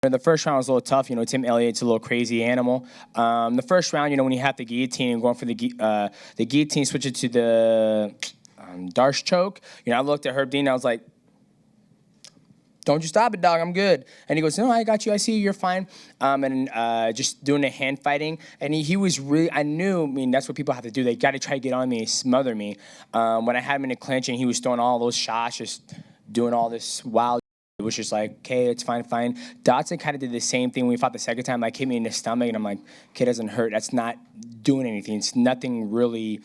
The first round was a little tough. Tim Elliott's a little crazy animal. The first round, when you have the guillotine and going for the guillotine, switch it to the Darce choke. I looked at Herb Dean and I was like, "Don't you stop it, dog. I'm good." And he goes, "No, I got you. I see you. You're fine." And just doing the hand fighting. And he was really, I mean, that's what people have to do. They got to try to get on me, smother me. When I had him in a clinch and he was throwing all those shots, just doing all this wild. It was just like, okay, it's fine. Dotson kind of did the same thing when we fought the second time, like hit me in the stomach, and I'm like, okay, it doesn't hurt. That's not doing anything. It's nothing really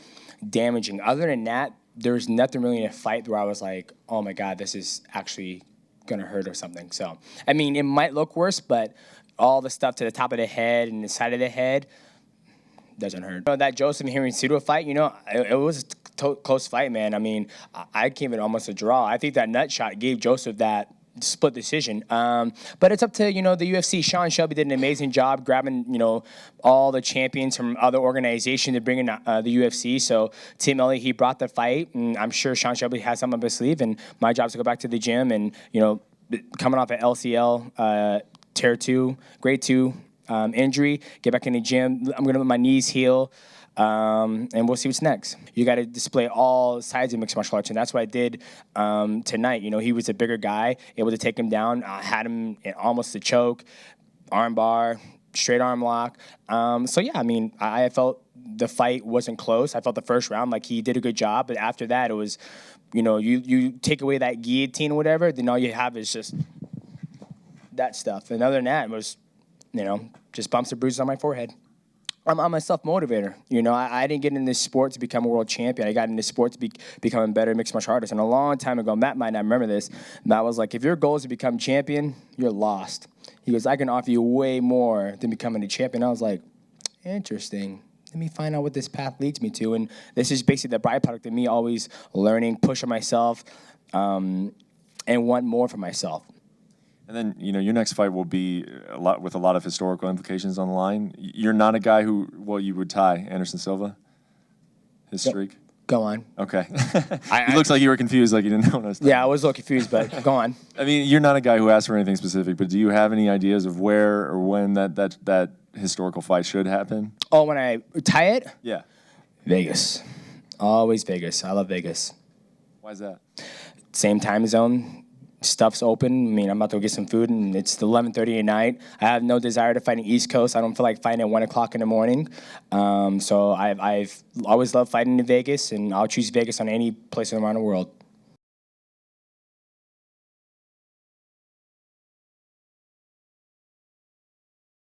damaging. Other than that, there's nothing really in a fight where I was like, oh my God, this is actually gonna hurt or something. So, I mean, it might look worse, but all the stuff to the top of the head and the side of the head doesn't hurt. That Joseph and Henry Cedo fight, it was a close fight, man. I mean, I gave it almost a draw. I think that nut shot gave Joseph that split decision. But it's up to, the UFC. Sean Shelby did an amazing job grabbing, all the champions from other organizations to bring in the UFC. So Tim Elliott, he brought the fight, and I'm sure Sean Shelby has something up his sleeve, and my job is to go back to the gym and, coming off an LCL, grade 2 injury, get back in the gym. I'm going to let my knees heal. And we'll see what's next. You got to display all sides of mixed martial arts, and that's what I did tonight. He was a bigger guy, able to take him down. I had him in almost a choke, arm bar, straight arm lock. So, yeah, I mean, I felt the fight wasn't close. I felt the first round like he did a good job, but after that it was, you take away that guillotine or whatever, then all you have is just that stuff. And other than that, it was, just bumps and bruises on my forehead. I'm a self-motivator. I didn't get in this sport to become a world champion. I got in this sport to become a better mixed martial artist. And a long time ago, Matt might not remember this, Matt was like, if your goal is to become champion, you're lost. He goes, I can offer you way more than becoming a champion. I was like, interesting. Let me find out what this path leads me to. And this is basically the byproduct of me always learning, pushing myself, and want more for myself. And then, your next fight will be with a lot of historical implications on the line. You're not a guy who, you would tie Anderson Silva, his streak? Go on. Okay. It looks like you were confused, like you didn't know what I was talking Yeah, I was a little confused, but go on. I mean, you're not a guy who asked for anything specific, but do you have any ideas of where or when that historical fight should happen? Oh, when I tie it? Yeah. Vegas. Always Vegas. I love Vegas. Why is that? Same time zone. Stuff's open. I mean, I'm about to go get some food, and it's 11:30 at night. I have no desire to fight in the East Coast. I don't feel like fighting at 1 o'clock in the morning. So I've always loved fighting in Vegas, and I'll choose Vegas on any place around the world.